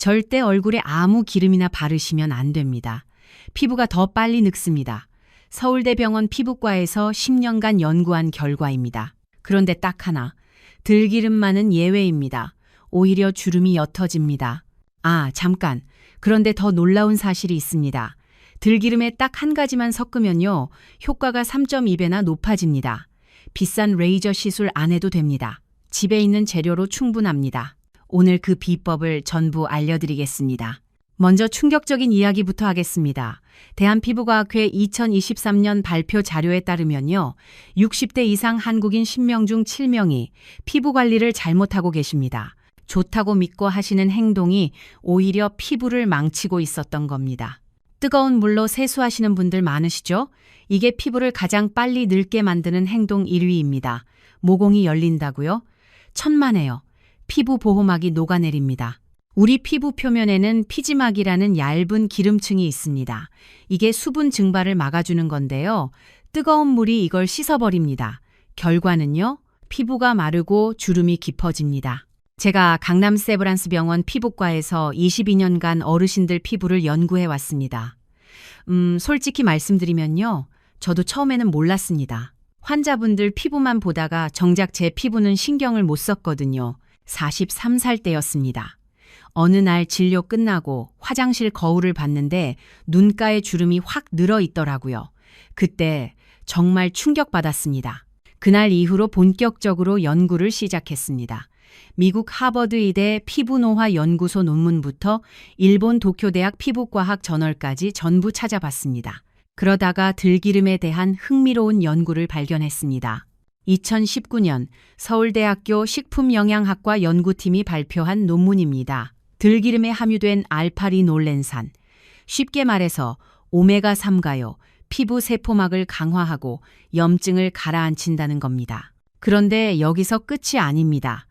절대 얼굴에 아무 기름이나 바르시면 안 됩니다. 피부가 더 빨리 늙습니다. 서울대병원 피부과에서 10년간 연구한 결과입니다. 그런데 딱 하나, 들기름만은 예외입니다. 오히려 주름이 옅어집니다. 아, 잠깐. 그런데 더 놀라운 사실이 있습니다. 들기름에 딱 한 가지만 섞으면요, 효과가 3.2배나 높아집니다. 비싼 레이저 시술 안 해도 됩니다. 집에 있는 재료로 충분합니다. 오늘 그 비법을 전부 알려드리겠습니다. 먼저 충격적인 이야기부터 하겠습니다. 대한피부과학회 2023년 발표 자료에 따르면요, 60대 이상 한국인 10명 중 7명이 피부 관리를 잘못하고 계십니다. 좋다고 믿고 하시는 행동이 오히려 피부를 망치고 있었던 겁니다. 뜨거운 물로 세수하시는 분들 많으시죠? 이게 피부를 가장 빨리 늙게 만드는 행동 1위입니다. 모공이 열린다고요? 천만에요. 피부 보호막이 녹아내립니다. 우리 피부 표면에는 피지막이라는 얇은 기름층이 있습니다. 이게 수분 증발을 막아주는 건데요. 뜨거운 물이 이걸 씻어버립니다. 결과는요, 피부가 마르고 주름이 깊어집니다. 제가 강남 세브란스 병원 피부과에서 22년간 어르신들 피부를 연구해 왔습니다. 솔직히 말씀드리면요, 저도 처음에는 몰랐습니다. 환자분들 피부만 보다가 정작 제 피부는 신경을 못 썼거든요. 43살 때였습니다. 어느 날 진료 끝나고 화장실 거울을 봤는데 눈가에 주름이 확 늘어 있더라고요. 그때 정말 충격받았습니다. 그날 이후로 본격적으로 연구를 시작했습니다. 미국 하버드 의대 피부노화 연구소 논문부터 일본 도쿄대학 피부과학 저널까지 전부 찾아봤습니다. 그러다가 들기름에 대한 흥미로운 연구를 발견했습니다. 2019년 서울대학교 식품영양학과 연구팀이 발표한 논문입니다. 들기름에 함유된 알파리놀렌산, 쉽게 말해서 오메가3가요, 피부 세포막을 강화하고 염증을 가라앉힌다는 겁니다. 그런데 여기서 끝이 아닙니다.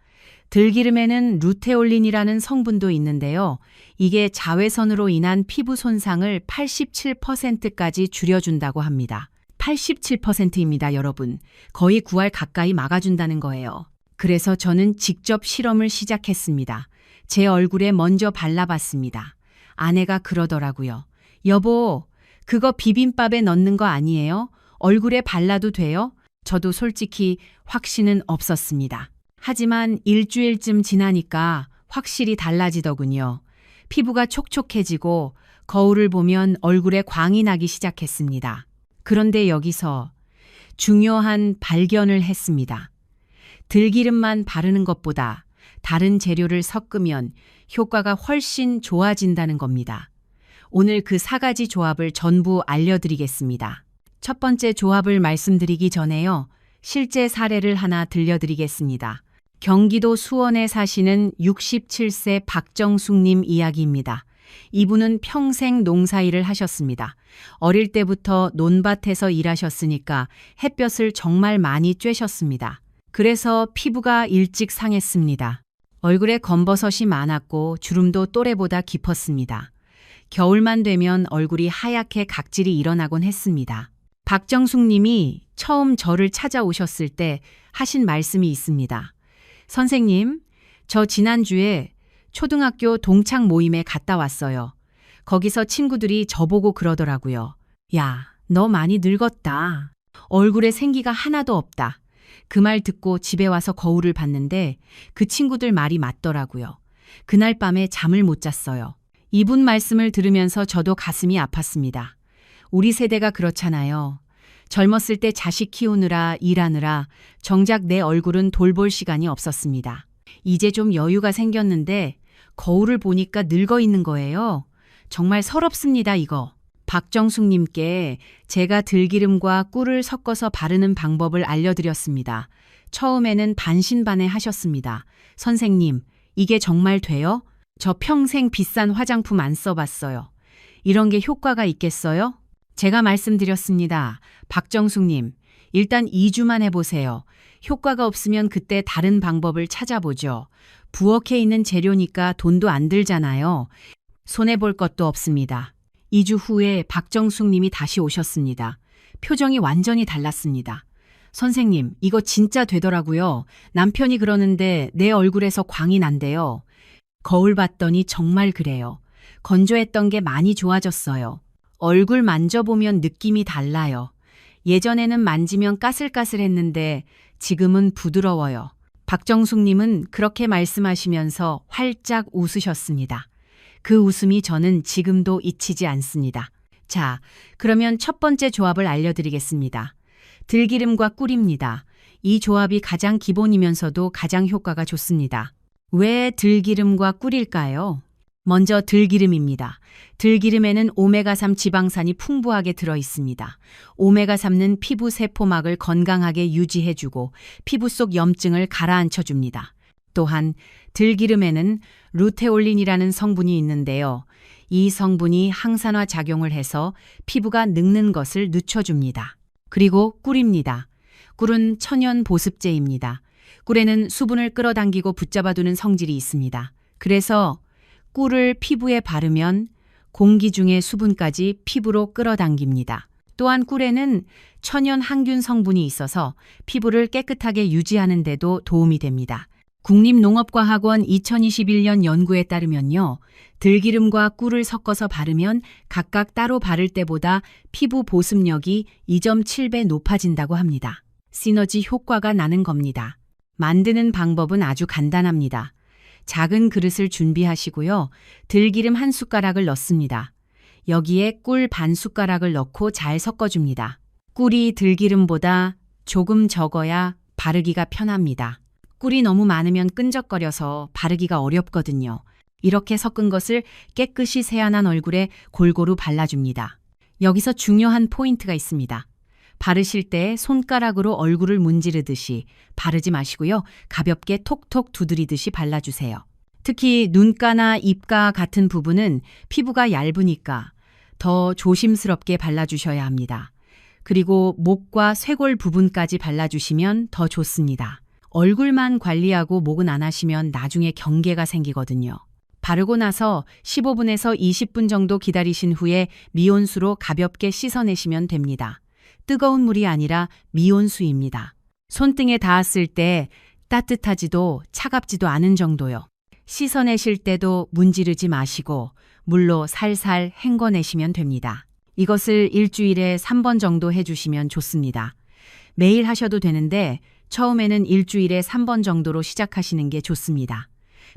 들기름에는 루테올린이라는 성분도 있는데요. 이게 자외선으로 인한 피부 손상을 87%까지 줄여준다고 합니다. 87%입니다, 여러분. 거의 9할 가까이 막아준다는 거예요. 그래서 저는 직접 실험을 시작했습니다. 제 얼굴에 먼저 발라봤습니다. 아내가 그러더라고요. 여보, 그거 비빔밥에 넣는 거 아니에요? 얼굴에 발라도 돼요? 저도 솔직히 확신은 없었습니다. 하지만 일주일쯤 지나니까 확실히 달라지더군요. 피부가 촉촉해지고 거울을 보면 얼굴에 광이 나기 시작했습니다. 그런데 여기서 중요한 발견을 했습니다. 들기름만 바르는 것보다 다른 재료를 섞으면 효과가 훨씬 좋아진다는 겁니다. 오늘 그 4가지 조합을 전부 알려드리겠습니다. 첫 번째 조합을 말씀드리기 전에요, 실제 사례를 하나 들려드리겠습니다. 경기도 수원에 사시는 67세 박정숙님 이야기입니다. 이분은 평생 농사일을 하셨습니다. 어릴 때부터 논밭에서 일하셨으니까 햇볕을 정말 많이 쬐셨습니다. 그래서 피부가 일찍 상했습니다. 얼굴에 검버섯이 많았고 주름도 또래보다 깊었습니다. 겨울만 되면 얼굴이 하얗게 각질이 일어나곤 했습니다. 박정숙 님이 처음 저를 찾아오셨을 때 하신 말씀이 있습니다. 선생님, 저 지난주에 초등학교 동창 모임에 갔다 왔어요. 거기서 친구들이 저보고 그러더라고요. 야, 너 많이 늙었다. 얼굴에 생기가 하나도 없다. 그 말 듣고 집에 와서 거울을 봤는데 그 친구들 말이 맞더라고요. 그날 밤에 잠을 못 잤어요. 이분 말씀을 들으면서 저도 가슴이 아팠습니다. 우리 세대가 그렇잖아요. 젊었을 때 자식 키우느라 일하느라 정작 내 얼굴은 돌볼 시간이 없었습니다. 이제 좀 여유가 생겼는데 거울을 보니까 늙어 있는 거예요. 정말 서럽습니다, 이거. 박정숙님께 제가 들기름과 꿀을 섞어서 바르는 방법을 알려드렸습니다. 처음에는 반신반의 하셨습니다. 선생님, 이게 정말 돼요? 저 평생 비싼 화장품 안 써봤어요. 이런 게 효과가 있겠어요? 제가 말씀드렸습니다. 박정숙님, 일단 2주만 해보세요. 효과가 없으면 그때 다른 방법을 찾아보죠. 부엌에 있는 재료니까 돈도 안 들잖아요. 손해볼 것도 없습니다. 2주 후에 박정숙 님이 다시 오셨습니다. 표정이 완전히 달랐습니다. 선생님, 이거 진짜 되더라고요. 남편이 그러는데 내 얼굴에서 광이 난대요. 거울 봤더니 정말 그래요. 건조했던 게 많이 좋아졌어요. 얼굴 만져보면 느낌이 달라요. 예전에는 만지면 까슬까슬했는데 지금은 부드러워요. 박정숙님은 그렇게 말씀하시면서 활짝 웃으셨습니다. 그 웃음이 저는 지금도 잊히지 않습니다. 자, 그러면 첫 번째 조합을 알려드리겠습니다. 들기름과 꿀입니다. 이 조합이 가장 기본이면서도 가장 효과가 좋습니다. 왜 들기름과 꿀일까요? 먼저 들기름입니다. 들기름에는 오메가3 지방산이 풍부하게 들어 있습니다. 오메가3는 피부 세포막을 건강하게 유지해주고 피부 속 염증을 가라앉혀줍니다. 또한 들기름에는 루테올린이라는 성분이 있는데요. 이 성분이 항산화 작용을 해서 피부가 늙는 것을 늦춰줍니다. 그리고 꿀입니다. 꿀은 천연 보습제입니다. 꿀에는 수분을 끌어당기고 붙잡아두는 성질이 있습니다. 그래서 꿀을 피부에 바르면 공기 중의 수분까지 피부로 끌어당깁니다. 또한 꿀에는 천연 항균 성분이 있어서 피부를 깨끗하게 유지하는 데도 도움이 됩니다. 국립농업과학원 2021년 연구에 따르면요. 들기름과 꿀을 섞어서 바르면 각각 따로 바를 때보다 피부 보습력이 2.7배 높아진다고 합니다. 시너지 효과가 나는 겁니다. 만드는 방법은 아주 간단합니다. 작은 그릇을 준비하시고요. 들기름 한 숟가락을 넣습니다. 여기에 꿀 반 숟가락을 넣고 잘 섞어줍니다. 꿀이 들기름보다 조금 적어야 바르기가 편합니다. 꿀이 너무 많으면 끈적거려서 바르기가 어렵거든요. 이렇게 섞은 것을 깨끗이 세안한 얼굴에 골고루 발라줍니다. 여기서 중요한 포인트가 있습니다. 바르실 때 손가락으로 얼굴을 문지르듯이 바르지 마시고요. 가볍게 톡톡 두드리듯이 발라주세요. 특히 눈가나 입가 같은 부분은 피부가 얇으니까 더 조심스럽게 발라주셔야 합니다. 그리고 목과 쇄골 부분까지 발라주시면 더 좋습니다. 얼굴만 관리하고 목은 안 하시면 나중에 경계가 생기거든요. 바르고 나서 15분에서 20분 정도 기다리신 후에 미온수로 가볍게 씻어내시면 됩니다. 뜨거운 물이 아니라 미온수입니다. 손등에 닿았을 때 따뜻하지도 차갑지도 않은 정도요. 씻어내실 때도 문지르지 마시고 물로 살살 헹궈내시면 됩니다. 이것을 일주일에 3번 정도 해주시면 좋습니다. 매일 하셔도 되는데 처음에는 일주일에 3번 정도로 시작하시는 게 좋습니다.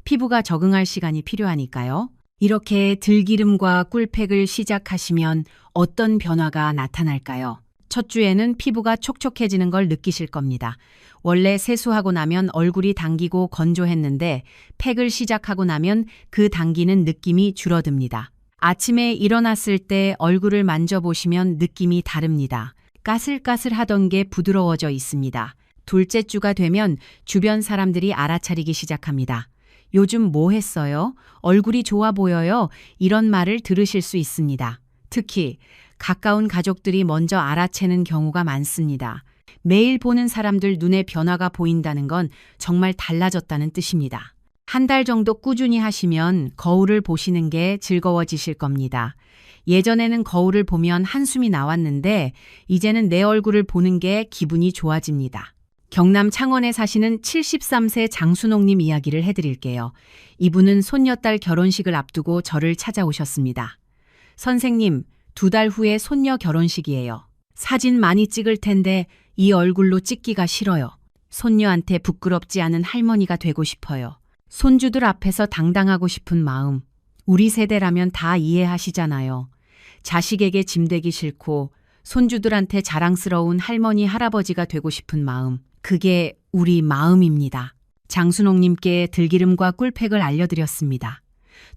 피부가 적응할 시간이 필요하니까요. 이렇게 들기름과 꿀팩을 시작하시면 어떤 변화가 나타날까요? 첫 주에는 피부가 촉촉해지는 걸 느끼실 겁니다. 원래 세수하고 나면 얼굴이 당기고 건조했는데 팩을 시작하고 나면 그 당기는 느낌이 줄어듭니다. 아침에 일어났을 때 얼굴을 만져보시면 느낌이 다릅니다. 까슬까슬하던 게 부드러워져 있습니다. 둘째 주가 되면 주변 사람들이 알아차리기 시작합니다. 요즘 뭐 했어요? 얼굴이 좋아 보여요. 이런 말을 들으실 수 있습니다. 특히 가까운 가족들이 먼저 알아채는 경우가 많습니다. 매일 보는 사람들 눈에 변화가 보인다는 건 정말 달라졌다는 뜻입니다. 한 달 정도 꾸준히 하시면 거울을 보시는 게 즐거워지실 겁니다. 예전에는 거울을 보면 한숨이 나왔는데 이제는 내 얼굴을 보는 게 기분이 좋아집니다. 경남 창원에 사시는 73세 장순옥님 이야기를 해드릴게요. 이분은 손녀딸 결혼식을 앞두고 저를 찾아오셨습니다. 선생님, 2달 후에 손녀 결혼식이에요. 사진 많이 찍을 텐데 이 얼굴로 찍기가 싫어요. 손녀한테 부끄럽지 않은 할머니가 되고 싶어요. 손주들 앞에서 당당하고 싶은 마음. 우리 세대라면 다 이해하시잖아요. 자식에게 짐되기 싫고 손주들한테 자랑스러운 할머니, 할아버지가 되고 싶은 마음. 그게 우리 마음입니다. 장순옥님께 들기름과 꿀팩을 알려드렸습니다.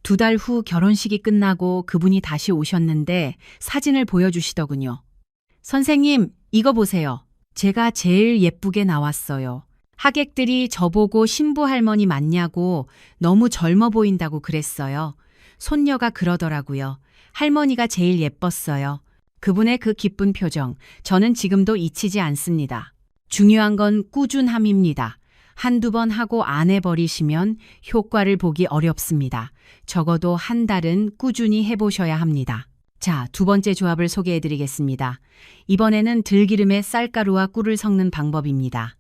2달 후 결혼식이 끝나고 그분이 다시 오셨는데 사진을 보여주시더군요. 선생님, 이거 보세요. 제가 제일 예쁘게 나왔어요. 하객들이 저보고 신부 할머니 맞냐고 너무 젊어 보인다고 그랬어요. 손녀가 그러더라고요. 할머니가 제일 예뻤어요. 그분의 그 기쁜 표정, 저는 지금도 잊히지 않습니다. 중요한 건 꾸준함입니다. 한두 번 하고 안 해버리시면 효과를 보기 어렵습니다. 적어도 한 달은 꾸준히 해보셔야 합니다. 자, 두 번째 조합을 소개해드리겠습니다. 이번에는 들기름에 쌀가루와 꿀을 섞는 방법입니다.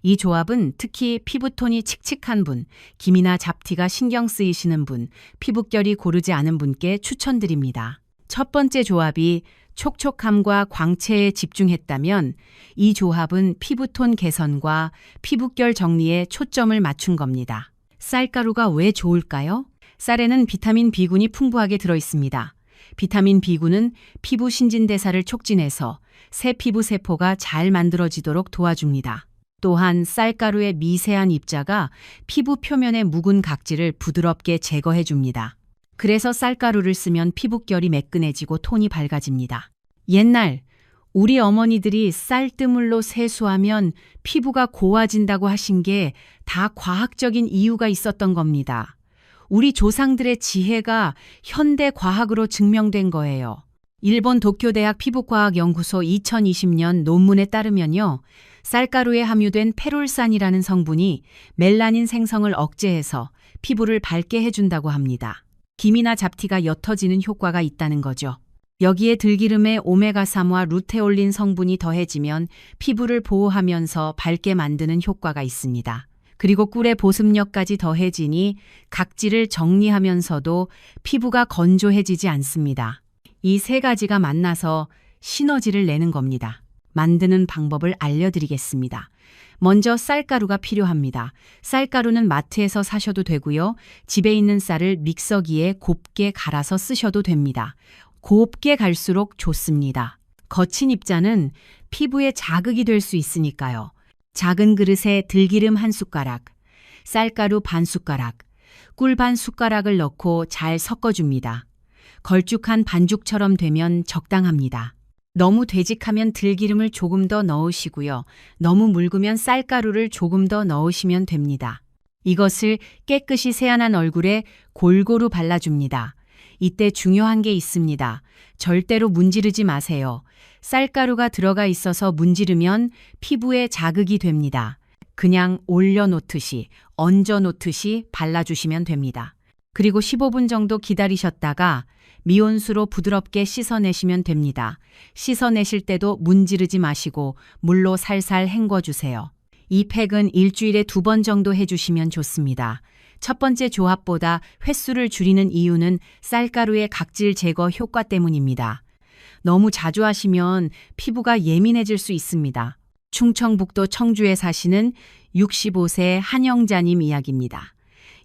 이 조합은 특히 피부톤이 칙칙한 분, 기미나 잡티가 신경 쓰이시는 분, 피부결이 고르지 않은 분께 추천드립니다. 첫 번째 조합이 촉촉함과 광채에 집중했다면 이 조합은 피부톤 개선과 피부결 정리에 초점을 맞춘 겁니다. 쌀가루가 왜 좋을까요? 쌀에는 비타민 B군이 풍부하게 들어 있습니다. 비타민 B군은 피부 신진대사를 촉진해서 새 피부 세포가 잘 만들어지도록 도와줍니다. 또한 쌀가루의 미세한 입자가 피부 표면의 묵은 각질을 부드럽게 제거해 줍니다. 그래서 쌀가루를 쓰면 피부결이 매끈해지고 톤이 밝아집니다. 옛날 우리 어머니들이 쌀뜨물로 세수하면 피부가 고와진다고 하신 게 다 과학적인 이유가 있었던 겁니다. 우리 조상들의 지혜가 현대 과학으로 증명된 거예요. 일본 도쿄대학 피부과학연구소 2020년 논문에 따르면요. 쌀가루에 함유된 페롤산이라는 성분이 멜라닌 생성을 억제해서 피부를 밝게 해준다고 합니다. 기미나 잡티가 옅어지는 효과가 있다는 거죠. 여기에 들기름에 오메가3와 루테올린 성분이 더해지면 피부를 보호하면서 밝게 만드는 효과가 있습니다. 그리고 꿀의 보습력까지 더해지니 각질을 정리하면서도 피부가 건조해지지 않습니다. 이 세 가지가 만나서 시너지를 내는 겁니다. 만드는 방법을 알려드리겠습니다. 먼저 쌀가루가 필요합니다. 쌀가루는 마트에서 사셔도 되고요. 집에 있는 쌀을 믹서기에 곱게 갈아서 쓰셔도 됩니다. 곱게 갈수록 좋습니다. 거친 입자는 피부에 자극이 될 수 있으니까요. 작은 그릇에 들기름 한 숟가락, 쌀가루 반 숟가락, 꿀 반 숟가락을 넣고 잘 섞어줍니다. 걸쭉한 반죽처럼 되면 적당합니다. 너무 되직하면 들기름을 조금 더 넣으시고요. 너무 묽으면 쌀가루를 조금 더 넣으시면 됩니다. 이것을 깨끗이 세안한 얼굴에 골고루 발라줍니다. 이때 중요한 게 있습니다. 절대로 문지르지 마세요. 쌀가루가 들어가 있어서 문지르면 피부에 자극이 됩니다. 그냥 올려놓듯이, 얹어놓듯이 발라주시면 됩니다. 그리고 15분 정도 기다리셨다가 미온수로 부드럽게 씻어내시면 됩니다. 씻어내실 때도 문지르지 마시고 물로 살살 헹궈주세요. 이 팩은 일주일에 2번 정도 해주시면 좋습니다. 첫 번째 조합보다 횟수를 줄이는 이유는 쌀가루의 각질 제거 효과 때문입니다. 너무 자주 하시면 피부가 예민해질 수 있습니다. 충청북도 청주에 사시는 65세 한영자님 이야기입니다.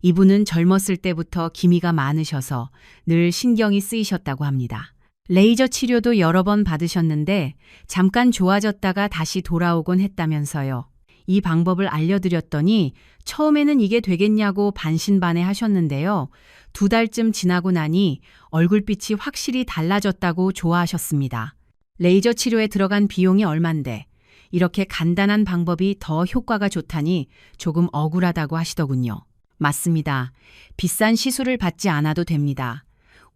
이분은 젊었을 때부터 기미가 많으셔서 늘 신경이 쓰이셨다고 합니다. 레이저 치료도 여러 번 받으셨는데 잠깐 좋아졌다가 다시 돌아오곤 했다면서요. 이 방법을 알려드렸더니 처음에는 이게 되겠냐고 반신반의 하셨는데요. 2달쯤 지나고 나니 얼굴빛이 확실히 달라졌다고 좋아하셨습니다. 레이저 치료에 들어간 비용이 얼만데 이렇게 간단한 방법이 더 효과가 좋다니 조금 억울하다고 하시더군요. 맞습니다. 비싼 시술을 받지 않아도 됩니다.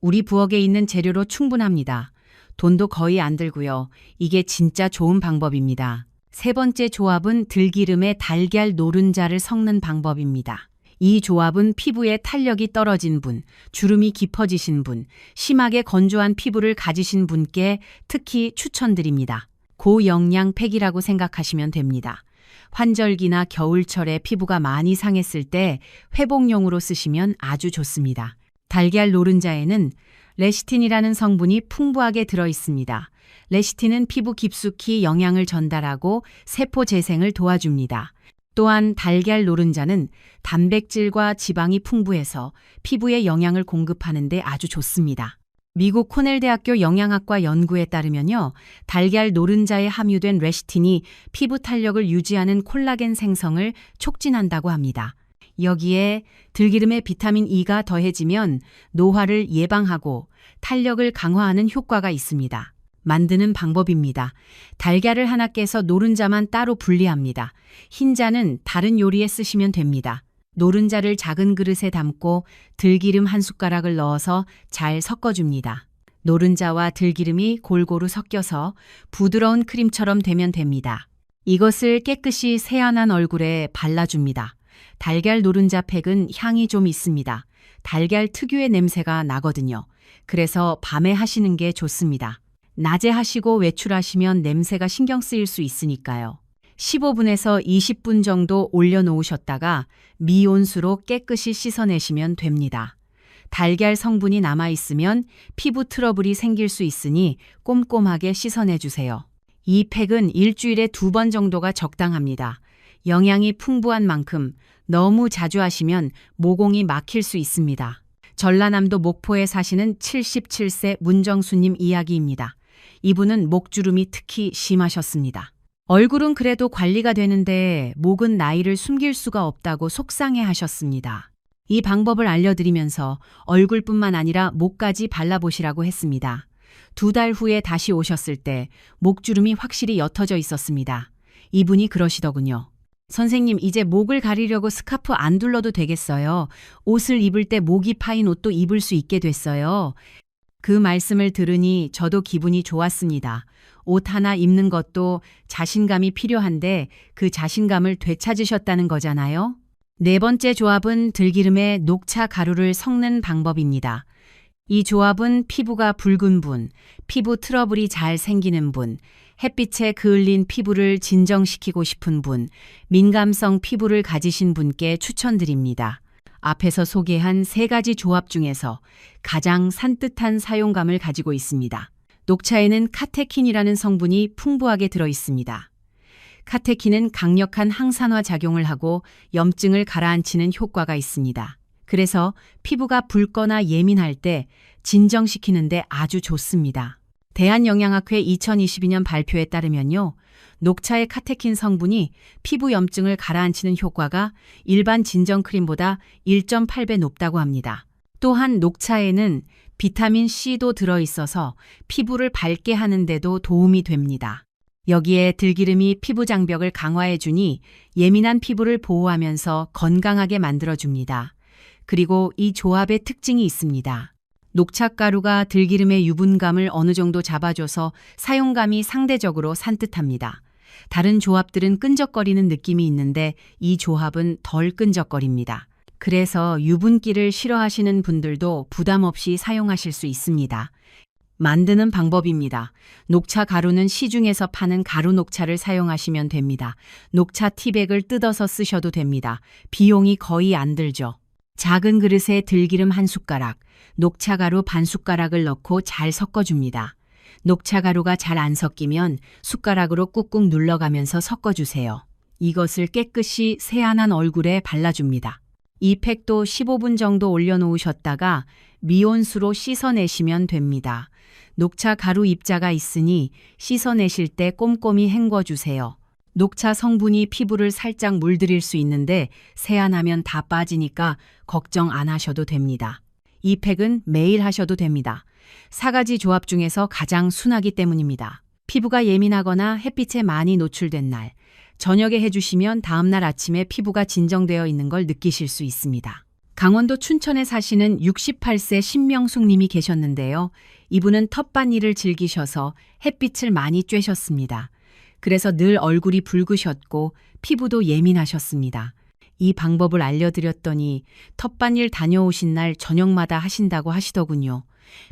우리 부엌에 있는 재료로 충분합니다. 돈도 거의 안 들고요. 이게 진짜 좋은 방법입니다. 세 번째 조합은 들기름에 달걀 노른자를 섞는 방법입니다. 이 조합은 피부에 탄력이 떨어진 분, 주름이 깊어지신 분, 심하게 건조한 피부를 가지신 분께 특히 추천드립니다. 고영양 팩이라고 생각하시면 됩니다. 환절기나 겨울철에 피부가 많이 상했을 때 회복용으로 쓰시면 아주 좋습니다. 달걀 노른자에는 레시틴이라는 성분이 풍부하게 들어 있습니다. 레시틴은 피부 깊숙이 영양을 전달하고 세포 재생을 도와줍니다. 또한 달걀 노른자는 단백질과 지방이 풍부해서 피부에 영양을 공급하는 데 아주 좋습니다. 미국 코넬대학교 영양학과 연구에 따르면요. 달걀 노른자에 함유된 레시틴이 피부 탄력을 유지하는 콜라겐 생성을 촉진한다고 합니다. 여기에 들기름에 비타민 E가 더해지면 노화를 예방하고 탄력을 강화하는 효과가 있습니다. 만드는 방법입니다. 달걀을 하나 깨서 노른자만 따로 분리합니다. 흰자는 다른 요리에 쓰시면 됩니다. 노른자를 작은 그릇에 담고 들기름 한 숟가락을 넣어서 잘 섞어줍니다. 노른자와 들기름이 골고루 섞여서 부드러운 크림처럼 되면 됩니다. 이것을 깨끗이 세안한 얼굴에 발라줍니다. 달걀 노른자 팩은 향이 좀 있습니다. 달걀 특유의 냄새가 나거든요. 그래서 밤에 하시는 게 좋습니다. 낮에 하시고 외출하시면 냄새가 신경 쓰일 수 있으니까요. 15분에서 20분 정도 올려놓으셨다가 미온수로 깨끗이 씻어내시면 됩니다. 달걀 성분이 남아있으면 피부 트러블이 생길 수 있으니 꼼꼼하게 씻어내주세요. 이 팩은 일주일에 2번 정도가 적당합니다. 영양이 풍부한 만큼 너무 자주 하시면 모공이 막힐 수 있습니다. 전라남도 목포에 사시는 77세 문정수님 이야기입니다. 이분은 목주름이 특히 심하셨습니다. 얼굴은 그래도 관리가 되는데 목은 나이를 숨길 수가 없다고 속상해 하셨습니다. 이 방법을 알려드리면서 얼굴뿐만 아니라 목까지 발라보시라고 했습니다. 2달 후에 다시 오셨을 때 목주름이 확실히 옅어져 있었습니다. 이분이 그러시더군요. 선생님, 이제 목을 가리려고 스카프 안 둘러도 되겠어요. 옷을 입을 때 목이 파인 옷도 입을 수 있게 됐어요. 그 말씀을 들으니 저도 기분이 좋았습니다. 옷 하나 입는 것도 자신감이 필요한데 그 자신감을 되찾으셨다는 거잖아요. 4번째 조합은 들기름에 녹차 가루를 섞는 방법입니다. 이 조합은 피부가 붉은 분, 피부 트러블이 잘 생기는 분, 햇빛에 그을린 피부를 진정시키고 싶은 분, 민감성 피부를 가지신 분께 추천드립니다. 앞에서 소개한 3가지 조합 중에서 가장 산뜻한 사용감을 가지고 있습니다. 녹차에는 카테킨이라는 성분이 풍부하게 들어 있습니다. 카테킨은 강력한 항산화 작용을 하고 염증을 가라앉히는 효과가 있습니다. 그래서 피부가 붉거나 예민할 때 진정시키는데 아주 좋습니다. 대한영양학회 2022년 발표에 따르면요, 녹차의 카테킨 성분이 피부 염증을 가라앉히는 효과가 일반 진정크림보다 1.8배 높다고 합니다. 또한 녹차에는 비타민 C도 들어있어서 피부를 밝게 하는데도 도움이 됩니다. 여기에 들기름이 피부 장벽을 강화해주니 예민한 피부를 보호하면서 건강하게 만들어줍니다. 그리고 이 조합의 특징이 있습니다. 녹차가루가 들기름의 유분감을 어느 정도 잡아줘서 사용감이 상대적으로 산뜻합니다. 다른 조합들은 끈적거리는 느낌이 있는데 이 조합은 덜 끈적거립니다. 그래서 유분기를 싫어하시는 분들도 부담 없이 사용하실 수 있습니다. 만드는 방법입니다. 녹차 가루는 시중에서 파는 가루 녹차를 사용하시면 됩니다. 녹차 티백을 뜯어서 쓰셔도 됩니다. 비용이 거의 안 들죠. 작은 그릇에 들기름 1숟가락, 녹차가루 반 숟가락을 넣고 잘 섞어줍니다. 녹차가루가 잘 안 섞이면 숟가락으로 꾹꾹 눌러가면서 섞어주세요. 이것을 깨끗이 세안한 얼굴에 발라줍니다. 이 팩도 15분 정도 올려놓으셨다가 미온수로 씻어내시면 됩니다. 녹차 가루 입자가 있으니 씻어내실 때 꼼꼼히 헹궈주세요. 녹차 성분이 피부를 살짝 물들일 수 있는데 세안하면 다 빠지니까 걱정 안 하셔도 됩니다. 이 팩은 매일 하셔도 됩니다. 4가지 조합 중에서 가장 순하기 때문입니다. 피부가 예민하거나 햇빛에 많이 노출된 날, 저녁에 해주시면 다음날 아침에 피부가 진정되어 있는 걸 느끼실 수 있습니다. 강원도 춘천에 사시는 68세 신명숙 님이 계셨는데요. 이분은 텃밭일을 즐기셔서 햇빛을 많이 쬐셨습니다. 그래서 늘 얼굴이 붉으셨고 피부도 예민하셨습니다. 이 방법을 알려드렸더니 텃밭일 다녀오신 날 저녁마다 하신다고 하시더군요.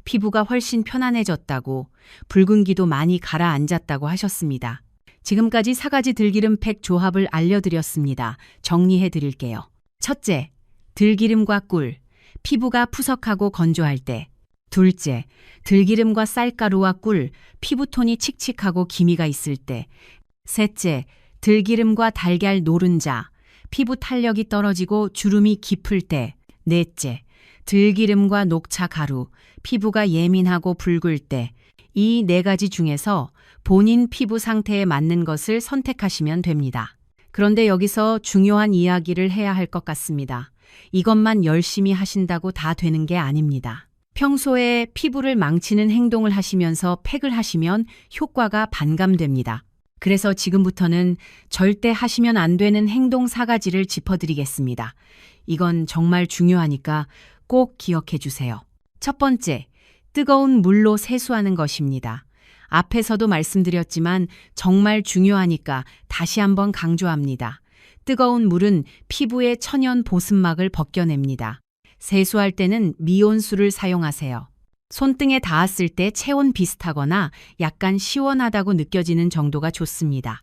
피부가 훨씬 편안해졌다고, 붉은기도 많이 가라앉았다고 하셨습니다. 지금까지 4가지 들기름 팩 조합을 알려드렸습니다. 정리해 드릴게요. 첫째, 들기름과 꿀, 피부가 푸석하고 건조할 때. 둘째, 들기름과 쌀가루와 꿀, 피부톤이 칙칙하고 기미가 있을 때. 셋째, 들기름과 달걀 노른자, 피부 탄력이 떨어지고 주름이 깊을 때. 넷째, 들기름과 녹차 가루, 피부가 예민하고 붉을 때. 이 4가지 중에서 본인 피부 상태에 맞는 것을 선택하시면 됩니다. 그런데 여기서 중요한 이야기를 해야 할 것 같습니다. 이것만 열심히 하신다고 다 되는 게 아닙니다. 평소에 피부를 망치는 행동을 하시면서 팩을 하시면 효과가 반감됩니다. 그래서 지금부터는 절대 하시면 안 되는 행동 4가지를 짚어드리겠습니다. 이건 정말 중요하니까 꼭 기억해 주세요. 첫 번째, 뜨거운 물로 세수하는 것입니다. 앞에서도 말씀드렸지만 정말 중요하니까 다시 한번 강조합니다. 뜨거운 물은 피부의 천연 보습막을 벗겨냅니다. 세수할 때는 미온수를 사용하세요. 손등에 닿았을 때 체온 비슷하거나 약간 시원하다고 느껴지는 정도가 좋습니다.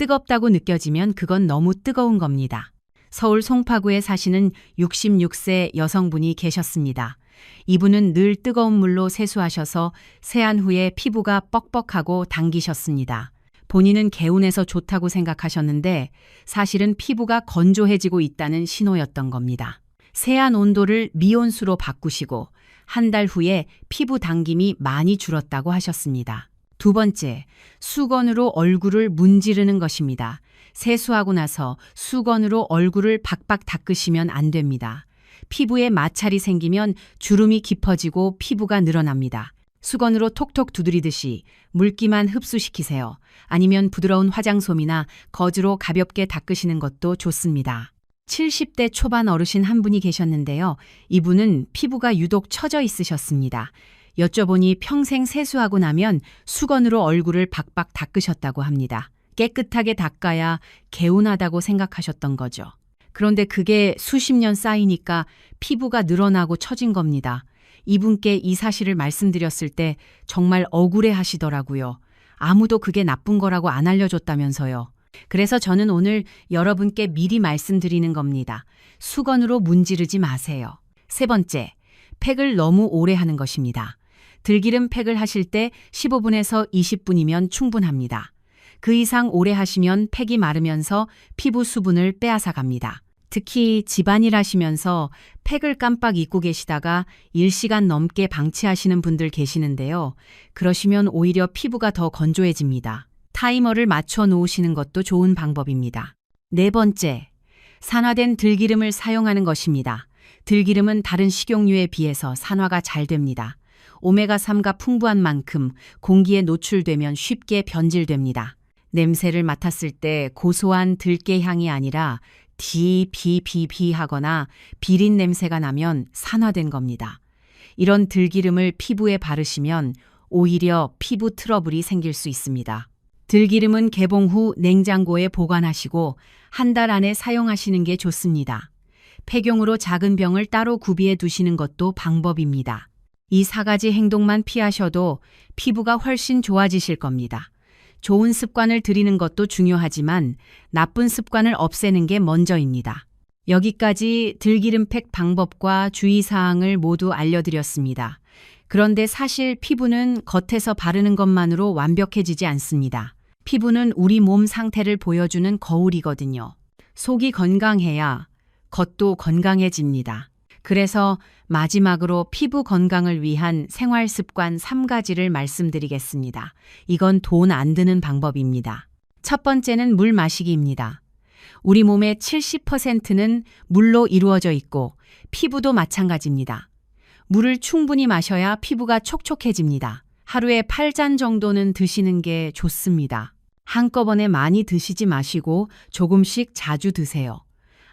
뜨겁다고 느껴지면 그건 너무 뜨거운 겁니다. 서울 송파구에 사시는 66세 여성분이 계셨습니다. 이분은 늘 뜨거운 물로 세수하셔서 세안 후에 피부가 뻑뻑하고 당기셨습니다. 본인은 개운해서 좋다고 생각하셨는데 사실은 피부가 건조해지고 있다는 신호였던 겁니다. 세안 온도를 미온수로 바꾸시고 한 달 후에 피부 당김이 많이 줄었다고 하셨습니다. 두 번째, 수건으로 얼굴을 문지르는 것입니다. 세수하고 나서 수건으로 얼굴을 박박 닦으시면 안 됩니다. 피부에 마찰이 생기면 주름이 깊어지고 피부가 늘어납니다. 수건으로 톡톡 두드리듯이 물기만 흡수시키세요. 아니면 부드러운 화장솜이나 거즈로 가볍게 닦으시는 것도 좋습니다. 70대 초반 어르신 한 분이 계셨는데요. 이분은 피부가 유독 처져 있으셨습니다. 여쭤보니 평생 세수하고 나면 수건으로 얼굴을 박박 닦으셨다고 합니다. 깨끗하게 닦아야 개운하다고 생각하셨던 거죠. 그런데 그게 수십 년 쌓이니까 피부가 늘어나고 처진 겁니다. 이분께 이 사실을 말씀드렸을 때 정말 억울해 하시더라고요. 아무도 그게 나쁜 거라고 안 알려줬다면서요. 그래서 저는 오늘 여러분께 미리 말씀드리는 겁니다. 수건으로 문지르지 마세요. 세 번째, 팩을 너무 오래 하는 것입니다. 들기름 팩을 하실 때 15분에서 20분이면 충분합니다. 그 이상 오래 하시면 팩이 마르면서 피부 수분을 빼앗아 갑니다. 특히 집안일 하시면서 팩을 깜빡 잊고 계시다가 1시간 넘게 방치하시는 분들 계시는데요. 그러시면 오히려 피부가 더 건조해집니다. 타이머를 맞춰 놓으시는 것도 좋은 방법입니다. 네 번째, 산화된 들기름을 사용하는 것입니다. 들기름은 다른 식용유에 비해서 산화가 잘 됩니다. 오메가3가 풍부한 만큼 공기에 노출되면 쉽게 변질됩니다. 냄새를 맡았을 때 고소한 들깨 향이 아니라 DBBB 하거나 비린 냄새가 나면 산화된 겁니다. 이런 들기름을 피부에 바르시면 오히려 피부 트러블이 생길 수 있습니다. 들기름은 개봉 후 냉장고에 보관하시고 한 달 안에 사용하시는 게 좋습니다. 폐경으로 작은 병을 따로 구비해 두시는 것도 방법입니다. 이 4가지 행동만 피하셔도 피부가 훨씬 좋아지실 겁니다. 좋은 습관을 들이는 것도 중요하지만 나쁜 습관을 없애는 게 먼저입니다. 여기까지 들기름팩 방법과 주의사항을 모두 알려드렸습니다. 그런데 사실 피부는 겉에서 바르는 것만으로 완벽해지지 않습니다. 피부는 우리 몸 상태를 보여주는 거울이거든요. 속이 건강해야 겉도 건강해집니다. 그래서 마지막으로 피부 건강을 위한 생활 습관 3가지를 말씀드리겠습니다. 이건 돈 안 드는 방법입니다. 첫 번째는 물 마시기입니다. 우리 몸의 70%는 물로 이루어져 있고 피부도 마찬가지입니다. 물을 충분히 마셔야 피부가 촉촉해집니다. 하루에 8잔 정도는 드시는 게 좋습니다. 한꺼번에 많이 드시지 마시고 조금씩 자주 드세요.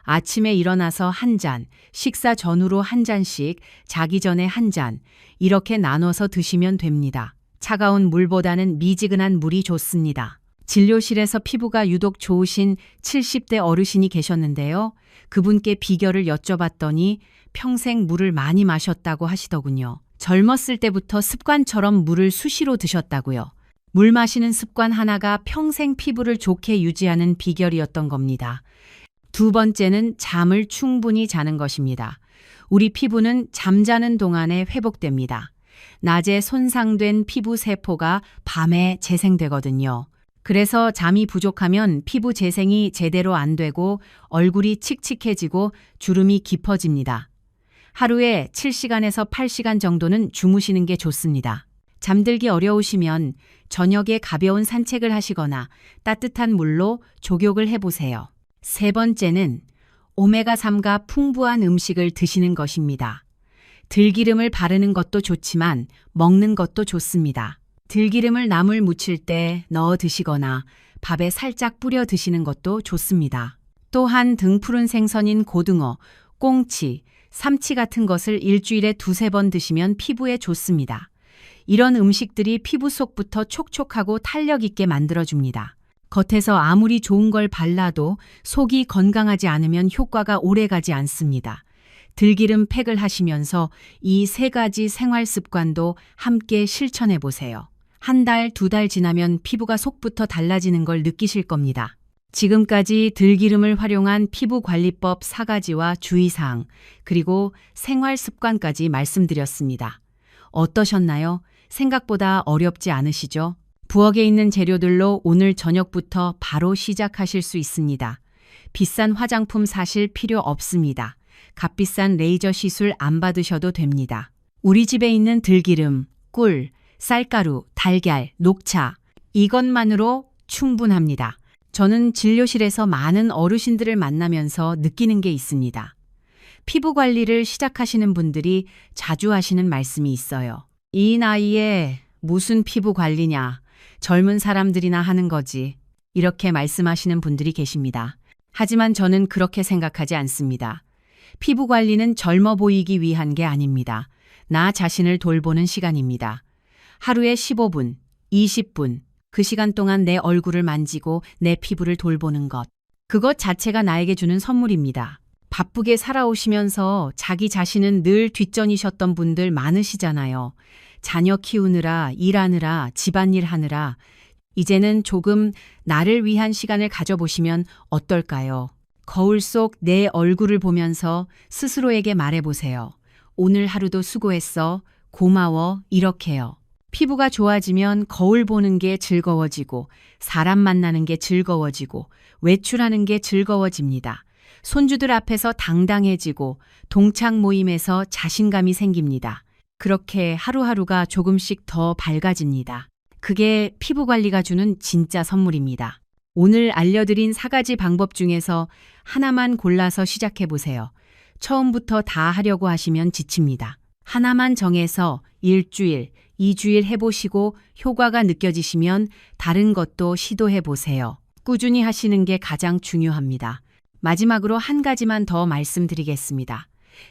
아침에 일어나서 1잔, 식사 전후로 1잔씩, 자기 전에 1잔, 이렇게 나눠서 드시면 됩니다. 차가운 물보다는 미지근한 물이 좋습니다. 진료실에서 피부가 유독 좋으신 70대 어르신이 계셨는데요. 그분께 비결을 여쭤봤더니 평생 물을 많이 마셨다고 하시더군요. 젊었을 때부터 습관처럼 물을 수시로 드셨다고요. 물 마시는 습관 하나가 평생 피부를 좋게 유지하는 비결이었던 겁니다. 두 번째는 잠을 충분히 자는 것입니다. 우리 피부는 잠자는 동안에 회복됩니다. 낮에 손상된 피부 세포가 밤에 재생되거든요. 그래서 잠이 부족하면 피부 재생이 제대로 안 되고 얼굴이 칙칙해지고 주름이 깊어집니다. 하루에 7시간에서 8시간 정도는 주무시는 게 좋습니다. 잠들기 어려우시면 저녁에 가벼운 산책을 하시거나 따뜻한 물로 족욕을 해보세요. 세 번째는 오메가3가 풍부한 음식을 드시는 것입니다. 들기름을 바르는 것도 좋지만 먹는 것도 좋습니다. 들기름을 나물 무칠 때 넣어 드시거나 밥에 살짝 뿌려 드시는 것도 좋습니다. 또한 등푸른 생선인 고등어, 꽁치, 삼치 같은 것을 일주일에 2-3번 드시면 피부에 좋습니다. 이런 음식들이 피부 속부터 촉촉하고 탄력 있게 만들어줍니다. 겉에서 아무리 좋은 걸 발라도 속이 건강하지 않으면 효과가 오래가지 않습니다. 들기름 팩을 하시면서 이 3가지 생활 습관도 함께 실천해 보세요. 1달, 2달 지나면 피부가 속부터 달라지는 걸 느끼실 겁니다. 지금까지 들기름을 활용한 피부관리법 4가지와 주의사항, 그리고 생활 습관까지 말씀드렸습니다. 어떠셨나요? 생각보다 어렵지 않으시죠? 부엌에 있는 재료들로 오늘 저녁부터 바로 시작하실 수 있습니다. 비싼 화장품 사실 필요 없습니다. 값비싼 레이저 시술 안 받으셔도 됩니다. 우리 집에 있는 들기름, 꿀, 쌀가루, 달걀, 녹차, 이것만으로 충분합니다. 저는 진료실에서 많은 어르신들을 만나면서 느끼는 게 있습니다. 피부 관리를 시작하시는 분들이 자주 하시는 말씀이 있어요. 이 나이에 무슨 피부 관리냐? 젊은 사람들이나 하는 거지. 이렇게 말씀하시는 분들이 계십니다. 하지만 저는 그렇게 생각하지 않습니다. 피부 관리는 젊어 보이기 위한 게 아닙니다. 나 자신을 돌보는 시간입니다. 하루에 15분, 20분, 그 시간 동안 내 얼굴을 만지고 내 피부를 돌보는 것. 그것 자체가 나에게 주는 선물입니다. 바쁘게 살아오시면서 자기 자신은 늘 뒷전이셨던 분들 많으시잖아요. 자녀 키우느라, 일하느라, 집안일 하느라. 이제는 조금 나를 위한 시간을 가져보시면 어떨까요? 거울 속 내 얼굴을 보면서 스스로에게 말해보세요. 오늘 하루도 수고했어. 고마워. 이렇게요. 피부가 좋아지면 거울 보는 게 즐거워지고, 사람 만나는 게 즐거워지고, 외출하는 게 즐거워집니다. 손주들 앞에서 당당해지고, 동창 모임에서 자신감이 생깁니다. 그렇게 하루하루가 조금씩 더 밝아집니다. 그게 피부 관리가 주는 진짜 선물입니다. 오늘 알려드린 4가지 방법 중에서 하나만 골라서 시작해보세요. 처음부터 다 하려고 하시면 지칩니다. 하나만 정해서 1주일, 2주일 해보시고 효과가 느껴지시면 다른 것도 시도해보세요. 꾸준히 하시는 게 가장 중요합니다. 마지막으로 한 가지만 더 말씀드리겠습니다.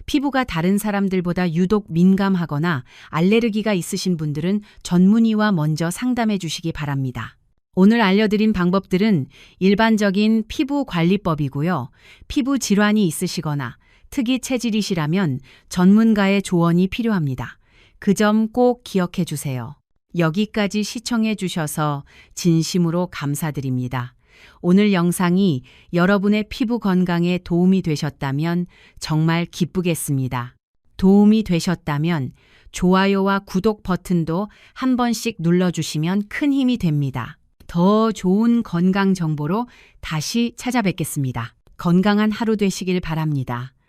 피부가 다른 사람들보다 유독 민감하거나 알레르기가 있으신 분들은 전문의와 먼저 상담해 주시기 바랍니다. 오늘 알려드린 방법들은 일반적인 피부 관리법이고요. 피부 질환이 있으시거나 특이 체질이시라면 전문가의 조언이 필요합니다. 그 점 꼭 기억해 주세요. 여기까지 시청해 주셔서 진심으로 감사드립니다. 오늘 영상이 여러분의 피부 건강에 도움이 되셨다면 정말 기쁘겠습니다. 도움이 되셨다면 좋아요와 구독 버튼도 한 번씩 눌러주시면 큰 힘이 됩니다. 더 좋은 건강 정보로 다시 찾아뵙겠습니다. 건강한 하루 되시길 바랍니다.